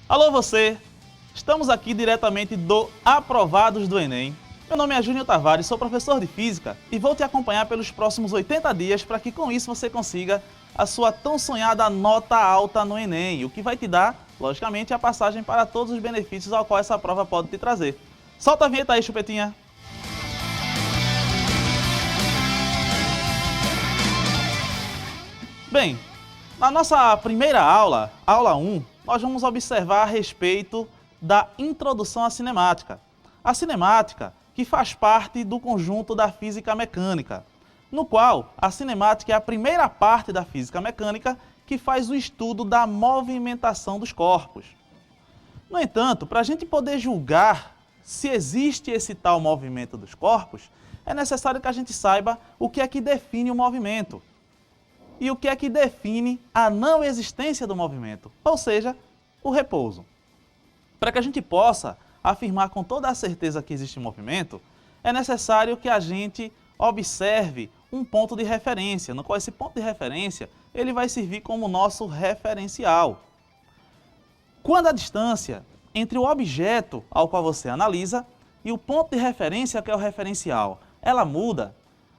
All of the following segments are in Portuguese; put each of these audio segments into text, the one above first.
Alô você! Estamos aqui diretamente do Aprovados do Enem. Meu nome é Júnior Tavares, sou professor de Física e vou te acompanhar pelos próximos 80 dias para que com isso você consiga a sua tão sonhada nota alta no Enem, o que vai te dar, logicamente, a passagem para todos os benefícios ao qual essa prova pode te trazer. Solta a vinheta aí, Chupetinha! Bem, na nossa primeira aula, aula 1, nós vamos observar a respeito da introdução à cinemática. A cinemática, que faz parte do conjunto da física mecânica, no qual a cinemática é a primeira parte da física mecânica que faz o estudo da movimentação dos corpos. No entanto, para a gente poder julgar se existe esse tal movimento dos corpos, é necessário que a gente saiba o que é que define o movimento e o que é que define a não existência do movimento, ou seja, o repouso. Para que a gente possa afirmar com toda a certeza que existe movimento, é necessário que a gente observe um ponto de referência, no qual esse ponto de referência ele vai servir como nosso referencial. Quando a distância entre o objeto ao qual você analisa e o ponto de referência, que é o referencial, ela muda,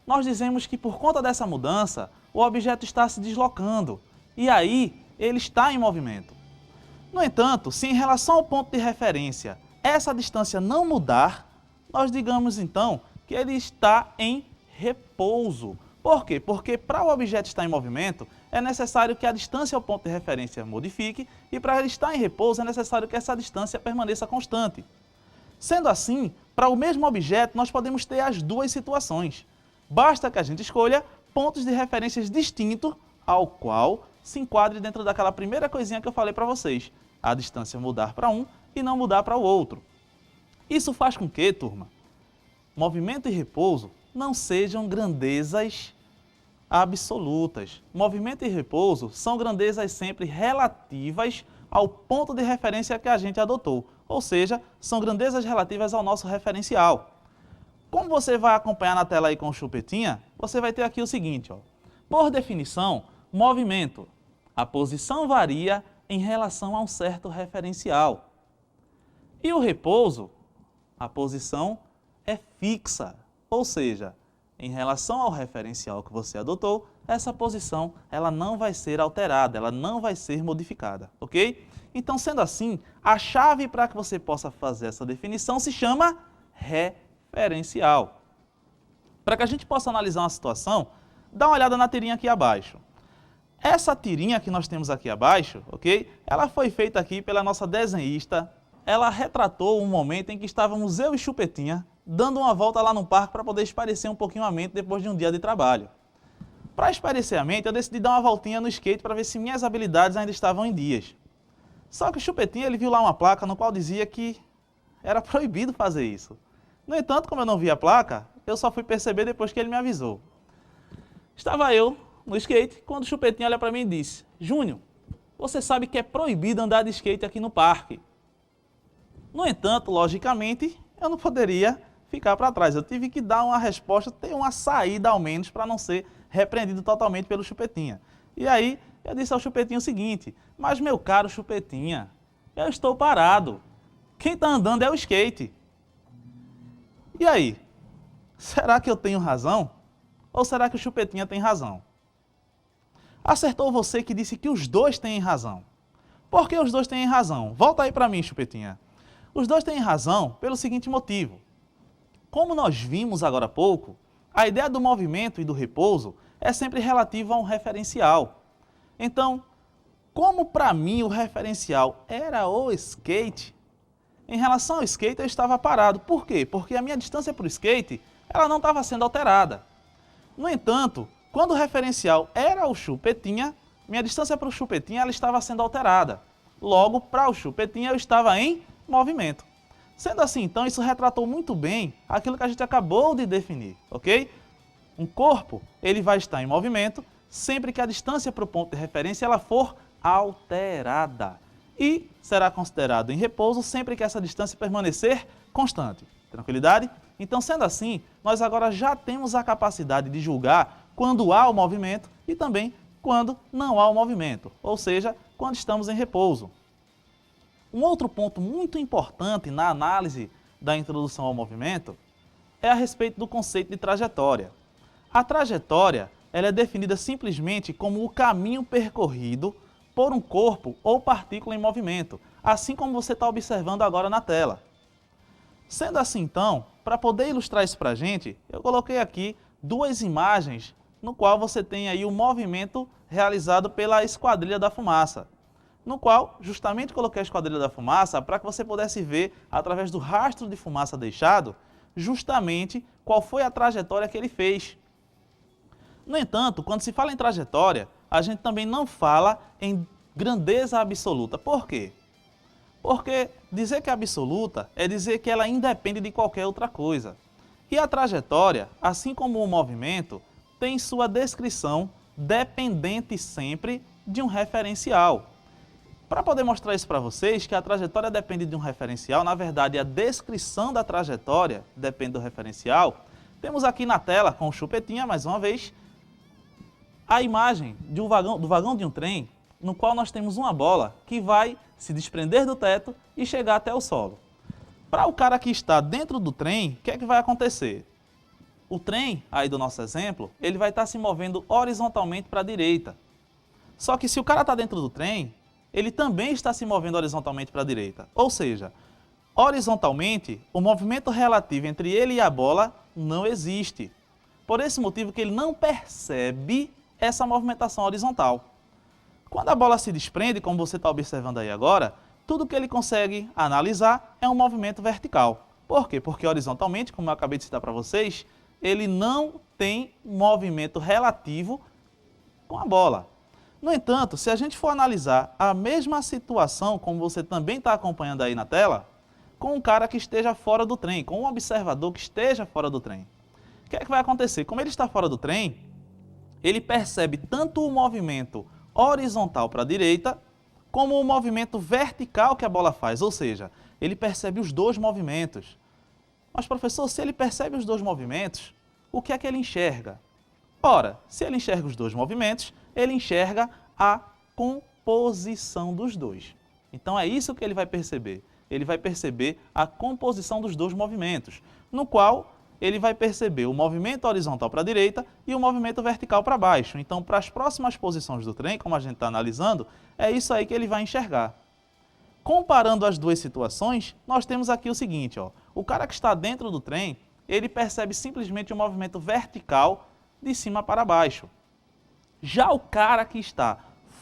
nós dizemos que por conta dessa mudança, o objeto está se deslocando e aí ele está em movimento. No entanto, se em relação ao ponto de referência essa distância não mudar, nós digamos então que ele está em repouso. Por quê? Porque para o objeto estar em movimento é necessário que a distância ao ponto de referência modifique e para ele estar em repouso é necessário que essa distância permaneça constante. Sendo assim, para o mesmo objeto nós podemos ter as duas situações. Basta que a gente escolha pontos de referências distintos ao qual se enquadre dentro daquela primeira coisinha que eu falei para vocês, a distância mudar para um e não mudar para o outro. Isso faz com que, turma, movimento e repouso não sejam grandezas absolutas. Movimento e repouso são grandezas sempre relativas ao ponto de referência que a gente adotou, ou seja, são grandezas relativas ao nosso referencial. Como você vai acompanhar na tela aí com o Chupetinha, você vai ter aqui o seguinte, ó. Por definição, movimento. A posição varia em relação a um certo referencial. E o repouso, a posição é fixa, ou seja, em relação ao referencial que você adotou, essa posição ela não vai ser alterada, ela não vai ser modificada, ok? Então, sendo assim, a chave para que você possa fazer essa definição se chama referencial. Para que a gente possa analisar uma situação, dá uma olhada na tirinha aqui abaixo. Essa tirinha que nós temos aqui abaixo, ok? Ela foi feita aqui pela nossa desenhista. Ela retratou um momento em que estávamos eu e Chupetinha dando uma volta lá no parque para poder espairecer um pouquinho a mente depois de um dia de trabalho. Para espairecer a mente, eu decidi dar uma voltinha no skate para ver se minhas habilidades ainda estavam em dias. Só que o Chupetinha ele viu lá uma placa no qual dizia que era proibido fazer isso. No entanto, como eu não vi a placa, eu só fui perceber depois que ele me avisou. Estava eu no skate quando o Chupetinha olha para mim e disse: Júnior, você sabe que é proibido andar de skate aqui no parque. No entanto, logicamente, eu não poderia ficar para trás. Eu tive que dar uma resposta, ter uma saída ao menos para não ser repreendido totalmente pelo Chupetinha. E aí eu disse ao Chupetinha o seguinte: mas meu caro Chupetinha, eu estou parado. Quem está andando é o skate. E aí, será que eu tenho razão? Ou será que o Chupetinha tem razão? Acertou você que disse que os dois têm razão. Por que os dois têm razão? Volta aí para mim, Chupetinha. Os dois têm razão pelo seguinte motivo. Como nós vimos agora há pouco, a ideia do movimento e do repouso é sempre relativa a um referencial. Então, como para mim o referencial era o skate, em relação ao skate eu estava parado. Por quê? Porque a minha distância para o skate ela não estava sendo alterada. No entanto, quando o referencial era o Chupetinha, minha distância para o Chupetinha ela estava sendo alterada. Logo, para o Chupetinha eu estava em movimento. Sendo assim, então, isso retratou muito bem aquilo que a gente acabou de definir, ok? Um corpo, ele vai estar em movimento sempre que a distância para o ponto de referência ela for alterada. E será considerado em repouso sempre que essa distância permanecer constante. Tranquilidade? Então, sendo assim, nós agora já temos a capacidade de julgar quando há o movimento e também quando não há o movimento, ou seja, quando estamos em repouso. Um outro ponto muito importante na análise da introdução ao movimento é a respeito do conceito de trajetória. A trajetória ela é definida simplesmente como o caminho percorrido por um corpo ou partícula em movimento, assim como você está observando agora na tela. Sendo assim, então, para poder ilustrar isso para a gente, eu coloquei aqui duas imagens no qual você tem aí o movimento realizado pela Esquadrilha da Fumaça, no qual justamente coloquei a Esquadrilha da Fumaça para que você pudesse ver, através do rastro de fumaça deixado, justamente qual foi a trajetória que ele fez. No entanto, quando se fala em trajetória, a gente também não fala em grandeza absoluta. Por quê? Porque dizer que é absoluta é dizer que ela independe de qualquer outra coisa. E a trajetória, assim como o movimento, tem sua descrição dependente sempre de um referencial. Para poder mostrar isso para vocês, que a trajetória depende de um referencial, na verdade a descrição da trajetória depende do referencial, temos aqui na tela, com o chupetinha, mais uma vez, a imagem de do vagão de um trem, no qual nós temos uma bola que vai se desprender do teto e chegar até o solo. Para o cara que está dentro do trem, o que é que vai acontecer? O trem, aí do nosso exemplo, ele vai estar se movendo horizontalmente para a direita. Só que se o cara está dentro do trem, ele também está se movendo horizontalmente para a direita. Ou seja, horizontalmente, o movimento relativo entre ele e a bola não existe. Por esse motivo que ele não percebe essa movimentação horizontal. Quando a bola se desprende, como você está observando aí agora, tudo que ele consegue analisar é um movimento vertical. Por quê? Porque horizontalmente, como eu acabei de citar para vocês, ele não tem movimento relativo com a bola. No entanto, se a gente for analisar a mesma situação, como você também está acompanhando aí na tela, com um cara que esteja fora do trem, com um observador que esteja fora do trem. O que é que vai acontecer? Como ele está fora do trem, ele percebe tanto o movimento horizontal para a direita, como o movimento vertical que a bola faz, ou seja, ele percebe os dois movimentos. Mas, professor, se ele percebe os dois movimentos, o que é que ele enxerga? Ora, se ele enxerga os dois movimentos, ele enxerga a composição dos dois. Então é isso que ele vai perceber. Ele vai perceber a composição dos dois movimentos, no qual ele vai perceber o movimento horizontal para a direita e o movimento vertical para baixo. Então, para as próximas posições do trem, como a gente está analisando, é isso aí que ele vai enxergar. Comparando as duas situações, nós temos aqui o seguinte, ó, o cara que está dentro do trem, ele percebe simplesmente o movimento vertical de cima para baixo. Já o cara que está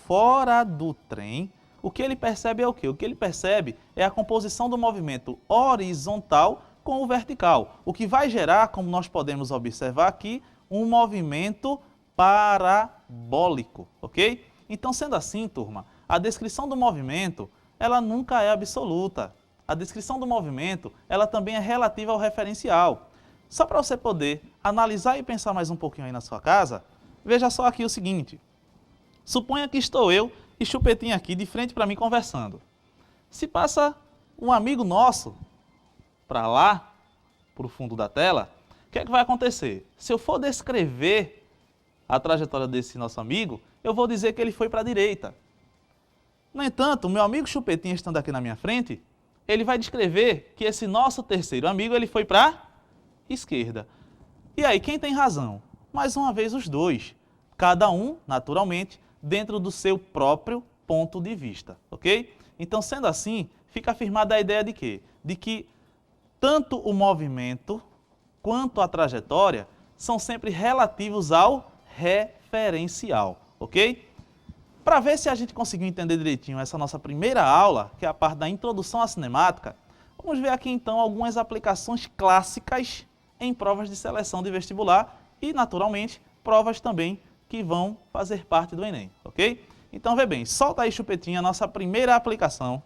fora do trem, o que ele percebe é o quê? O que ele percebe é a composição do movimento horizontal com o vertical, o que vai gerar, como nós podemos observar aqui, um movimento parabólico, ok? Então, sendo assim, turma, a descrição do movimento, ela nunca é absoluta. A descrição do movimento, ela também é relativa ao referencial. Só para você poder analisar e pensar mais um pouquinho aí na sua casa, veja só aqui o seguinte. Suponha que estou eu e Chupetinha aqui de frente para mim conversando. Se passa um amigo nosso para lá, para o fundo da tela, o que é que vai acontecer? Se eu for descrever a trajetória desse nosso amigo, eu vou dizer que ele foi para a direita. No entanto, o meu amigo Chupetinha estando aqui na minha frente, ele vai descrever que esse nosso terceiro amigo ele foi para a esquerda. E aí, quem tem razão? Mais uma vez os dois. Cada um, naturalmente, dentro do seu próprio ponto de vista, ok? Então, sendo assim, fica afirmada a ideia de quê? De que tanto o movimento quanto a trajetória são sempre relativos ao referencial, ok? Para ver se a gente conseguiu entender direitinho essa nossa primeira aula, que é a parte da introdução à cinemática, vamos ver aqui então algumas aplicações clássicas em provas de seleção de vestibular e, naturalmente, provas também que vão fazer parte do Enem, ok? Então, vê bem, solta aí, Chupetinha, a nossa primeira aplicação.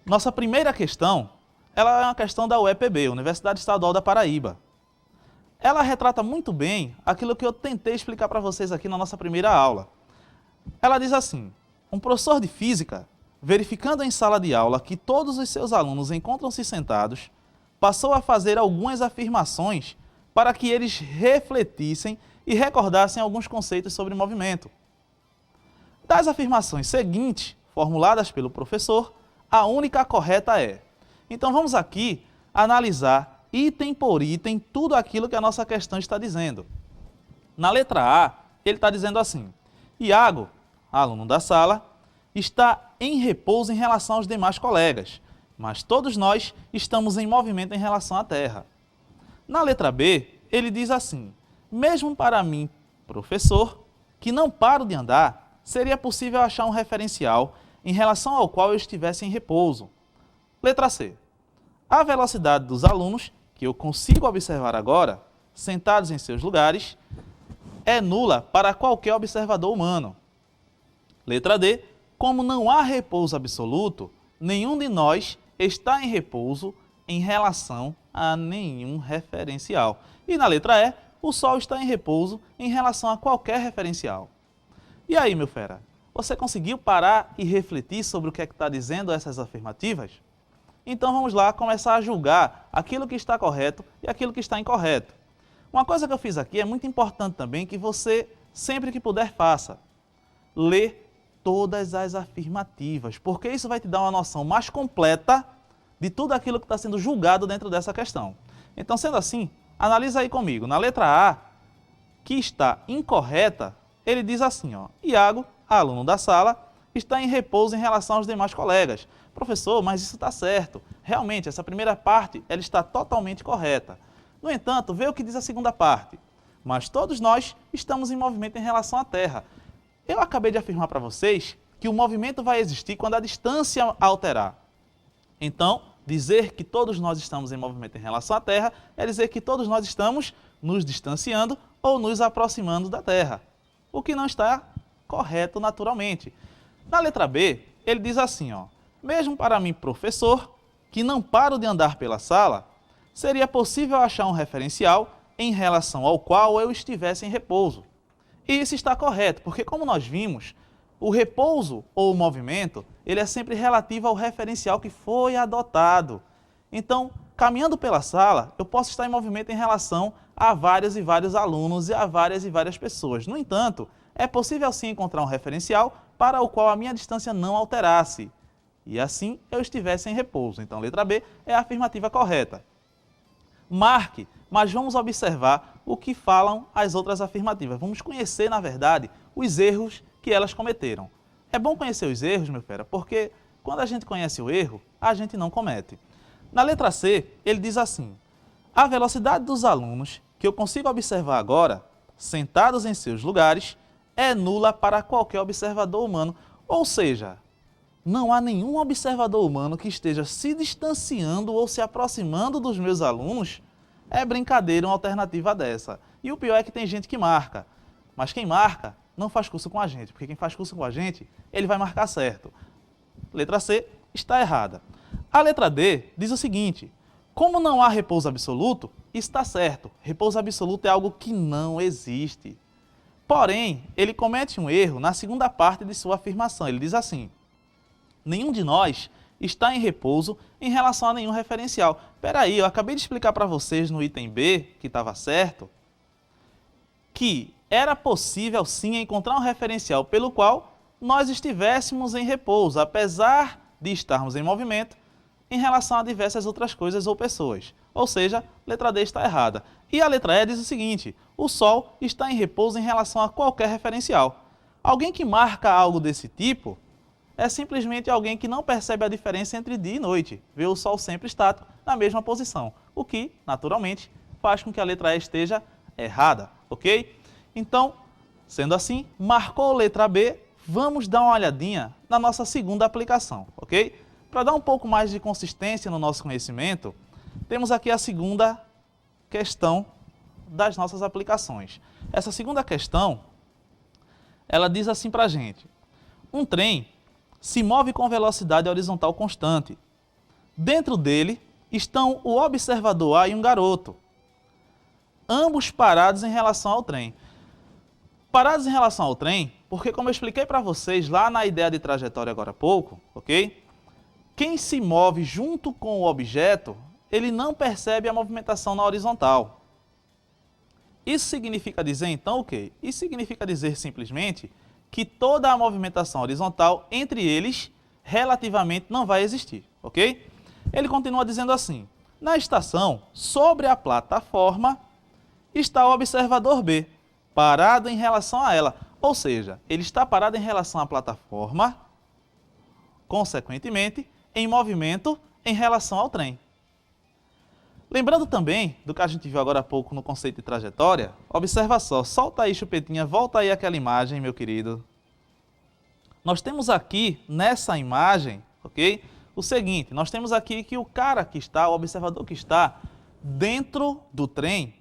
Nossa primeira questão, ela é uma questão da UEPB, Universidade Estadual da Paraíba. Ela retrata muito bem aquilo que eu tentei explicar para vocês aqui na nossa primeira aula. Ela diz assim, um professor de física, verificando em sala de aula que todos os seus alunos encontram-se sentados, passou a fazer algumas afirmações para que eles refletissem e recordassem alguns conceitos sobre movimento. Das afirmações seguintes, formuladas pelo professor, A única correta é. Então vamos aqui analisar item por item tudo aquilo que a nossa questão está dizendo. Na letra A, ele está dizendo assim: Iago, aluno da sala, está em repouso em relação aos demais colegas, mas todos nós estamos em movimento em relação à Terra. Na letra B, ele diz assim: mesmo para mim, professor, que não paro de andar, seria possível achar um referencial em relação ao qual eu estivesse em repouso. Letra C. A velocidade dos alunos, que eu consigo observar agora, sentados em seus lugares, é nula para qualquer observador humano. Letra D. Como não há repouso absoluto, nenhum de nós está em repouso em relação a nenhum referencial. E na letra E, o Sol está em repouso em relação a qualquer referencial. E aí, meu fera, você conseguiu parar e refletir sobre o que é que está dizendo essas afirmativas? Então vamos lá começar a julgar aquilo que está correto e aquilo que está incorreto. Uma coisa que eu fiz aqui é muito importante também que você, sempre que puder, faça. Lê todas as afirmativas, porque isso vai te dar uma noção mais completa de tudo aquilo que está sendo julgado dentro dessa questão. Então, sendo assim, analisa aí comigo. Na letra A, que está incorreta, ele diz assim, ó: Iago, aluno da sala, está em repouso em relação aos demais colegas. Professor, mas isso está certo. Realmente, essa primeira parte ela está totalmente correta. No entanto, vê o que diz a segunda parte. Mas todos nós estamos em movimento em relação à Terra. Eu acabei de afirmar para vocês que o movimento vai existir quando a distância alterar. Então, dizer que todos nós estamos em movimento em relação à Terra é dizer que todos nós estamos nos distanciando ou nos aproximando da Terra, o que não está correto naturalmente. Na letra B, ele diz assim, ó: mesmo para mim, professor, que não paro de andar pela sala, seria possível achar um referencial em relação ao qual eu estivesse em repouso. E isso está correto, porque como nós vimos, o repouso ou o movimento, ele é sempre relativo ao referencial que foi adotado. Então, caminhando pela sala, eu posso estar em movimento em relação a vários e vários alunos e a várias e várias pessoas. No entanto, é possível sim encontrar um referencial para o qual a minha distância não alterasse. E assim eu estivesse em repouso. Então, letra B é a afirmativa correta. Marque, mas vamos observar o que falam as outras afirmativas. Vamos conhecer, na verdade, os erros que elas cometeram. É bom conhecer os erros, meu fera, porque quando a gente conhece o erro, a gente não comete. Na letra C, ele diz assim: a velocidade dos alunos, que eu consigo observar agora, sentados em seus lugares, é nula para qualquer observador humano. Ou seja, não há nenhum observador humano que esteja se distanciando ou se aproximando dos meus alunos. É brincadeira uma alternativa dessa. E o pior é que tem gente que marca. Mas quem marca não faz curso com a gente, porque quem faz curso com a gente, ele vai marcar certo. Letra C está errada. A letra D diz o seguinte: como não há repouso absoluto, está certo. Repouso absoluto é algo que não existe. Porém, ele comete um erro na segunda parte de sua afirmação. Ele diz assim: nenhum de nós está em repouso em relação a nenhum referencial. Peraí, eu acabei de explicar para vocês no item B, que estava certo, que era possível sim encontrar um referencial pelo qual nós estivéssemos em repouso, apesar de estarmos em movimento em relação a diversas outras coisas ou pessoas. Ou seja, letra D está errada. E a letra E diz o seguinte: o Sol está em repouso em relação a qualquer referencial. Alguém que marca algo desse tipo é simplesmente alguém que não percebe a diferença entre dia e noite, vê o Sol sempre estático na mesma posição, o que, naturalmente, faz com que a letra E esteja errada, ok? Então, sendo assim, marcou a letra B, vamos dar uma olhadinha na nossa segunda aplicação, ok? Para dar um pouco mais de consistência no nosso conhecimento, temos aqui a segunda questão das nossas aplicações. Essa segunda questão, ela diz assim para a gente: um trem se move com velocidade horizontal constante. Dentro dele estão o observador A e um garoto, ambos parados em relação ao trem. Parados em relação ao trem, porque como eu expliquei para vocês lá na ideia de trajetória agora há pouco, ok? Quem se move junto com o objeto, ele não percebe a movimentação na horizontal. Isso significa dizer então o quê? Isso significa dizer simplesmente que toda a movimentação horizontal entre eles relativamente não vai existir, ok? Ele continua dizendo assim: na estação, sobre a plataforma, está o observador B, parado em relação a ela. Ou seja, ele está parado em relação à plataforma, consequentemente, em movimento em relação ao trem. Lembrando também do que a gente viu agora há pouco no conceito de trajetória, observa só, solta aí, Chupetinha, volta aí aquela imagem, meu querido. Nós temos aqui, nessa imagem, ok? O seguinte, nós temos aqui que o cara que está, o observador que está dentro do trem,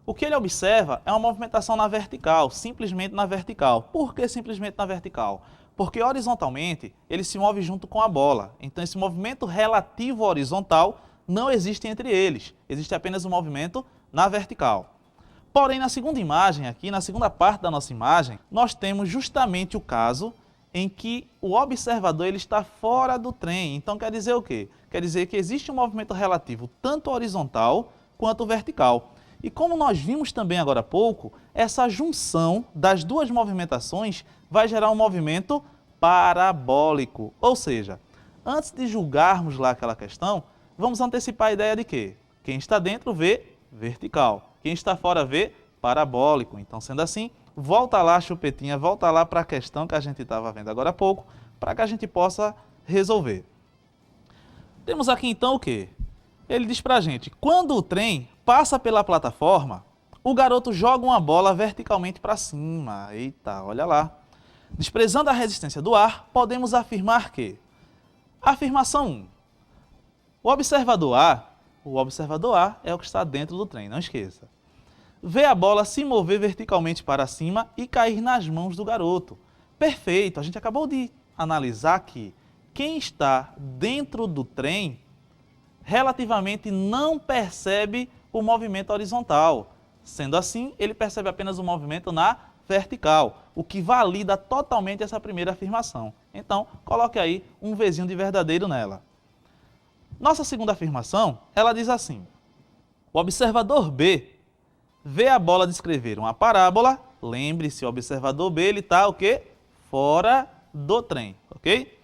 o que ele observa é uma movimentação na vertical, simplesmente na vertical. Por que simplesmente na vertical? Porque horizontalmente ele se move junto com a bola. Então esse movimento relativo horizontal não existe entre eles. Existe apenas um movimento na vertical. Porém, na segunda imagem aqui, na segunda parte da nossa imagem, nós temos justamente o caso em que o observador ele está fora do trem. Então quer dizer o quê? Quer dizer que existe um movimento relativo tanto horizontal quanto vertical. E como nós vimos também agora há pouco, essa junção das duas movimentações vai gerar um movimento parabólico. Ou seja, antes de julgarmos lá aquela questão, vamos antecipar a ideia de que quem está dentro vê vertical, quem está fora vê parabólico. Então, sendo assim, volta lá, Chupetinha, volta lá para a questão que a gente estava vendo agora há pouco, para que a gente possa resolver. Temos aqui então o quê? Ele diz para a gente, quando o trem passa pela plataforma, o garoto joga uma bola verticalmente para cima. Eita, olha lá. Desprezando a resistência do ar, podemos afirmar que... Afirmação 1. O observador A é o que está dentro do trem, não esqueça. Vê a bola se mover verticalmente para cima e cair nas mãos do garoto. Perfeito, a gente acabou de analisar que quem está dentro do trem relativamente não percebe o movimento horizontal. Sendo assim, ele percebe apenas o movimento na vertical, o que valida totalmente essa primeira afirmação. Então, coloque aí um Vzinho de verdadeiro nela. Nossa segunda afirmação, ela diz assim: o observador B vê a bola descrever uma parábola, lembre-se, o observador B ele está o quê? Fora do trem, ok?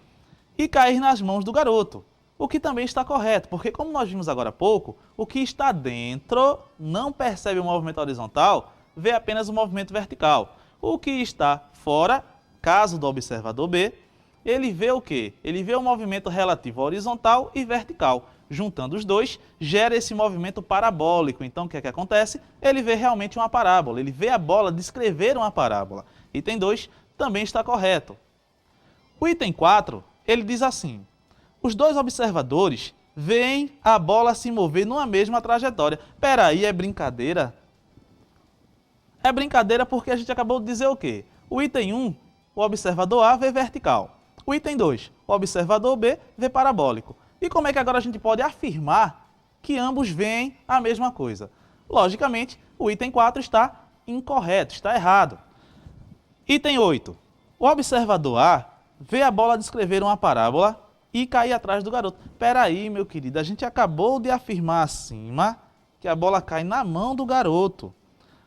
E cair nas mãos do garoto. O que também está correto, porque como nós vimos agora há pouco, o que está dentro não percebe o movimento horizontal, vê apenas o movimento vertical. O que está fora, caso do observador B, ele vê o quê? Ele vê o movimento relativo horizontal e vertical. Juntando os dois, gera esse movimento parabólico. Então, o que é que acontece? Ele vê realmente uma parábola, ele vê a bola descrever uma parábola. Item 2 também está correto. O item 4, ele diz assim: os dois observadores veem a bola se mover numa mesma trajetória. Peraí, é brincadeira? É brincadeira porque a gente acabou de dizer o quê? O item 1, o observador A vê vertical. O item 2, o observador B vê parabólico. E como é que agora a gente pode afirmar que ambos veem a mesma coisa? Logicamente, o item 4 está incorreto, está errado. Item 8, o observador A vê a bola descrever uma parábola e cair atrás do garoto. Peraí, meu querido, a gente acabou de afirmar acima que a bola cai na mão do garoto.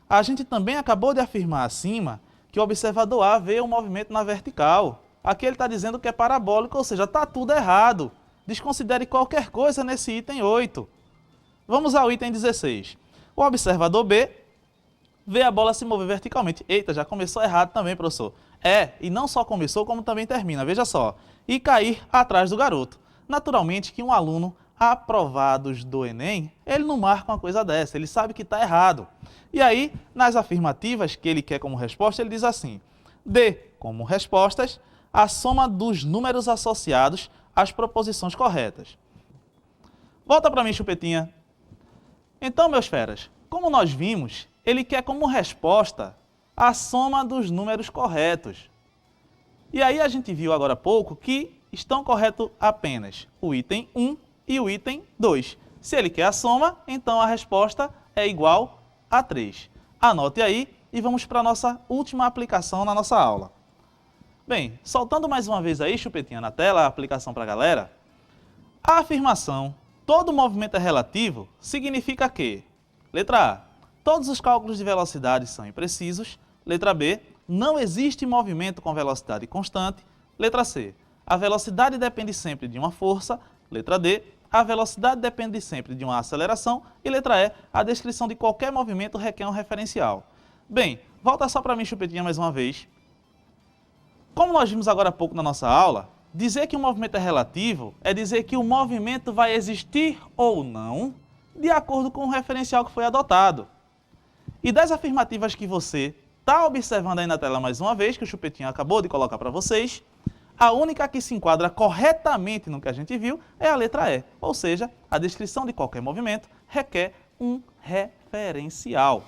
A gente também acabou de afirmar acima que o observador A vê o movimento na vertical. Aqui ele está dizendo que é parabólico, ou seja, está tudo errado. Desconsidere qualquer coisa nesse item 8. Vamos ao item 16. O observador B vê a bola se mover verticalmente. Eita, já começou errado também, professor. E não só começou, como também termina, veja só. E cair atrás do garoto. Naturalmente que um aluno aprovados do Enem, ele não marca uma coisa dessa, ele sabe que está errado. E aí, nas afirmativas que ele quer como resposta, ele diz assim: dê como respostas a soma dos números associados às proposições corretas. Volta para mim, Chupetinha. Então, meus feras, como nós vimos, ele quer como resposta a soma dos números corretos. E aí a gente viu agora há pouco que estão corretos apenas o item 1 e o item 2. Se ele quer a soma, então a resposta é igual a 3. Anote aí e vamos para a nossa última aplicação na nossa aula. Bem, soltando mais uma vez aí, Chupetinha, na tela, a aplicação para a galera. A afirmação todo movimento é relativo significa que, letra A, todos os cálculos de velocidade são imprecisos. Letra B, não existe movimento com velocidade constante. Letra C, A velocidade depende sempre de uma força. Letra D. A velocidade depende sempre de uma aceleração. E letra E. A descrição de qualquer movimento requer um referencial. Bem, volta só para mim, Chupetinha, mais uma vez. Como nós vimos agora há pouco na nossa aula, dizer que um movimento é relativo é dizer que o movimento vai existir ou não de acordo com o referencial que foi adotado. E das afirmativas que você está observando aí na tela mais uma vez, que o Chupetinha acabou de colocar para vocês, a única que se enquadra corretamente no que a gente viu é a letra E, ou seja, a descrição de qualquer movimento requer um referencial.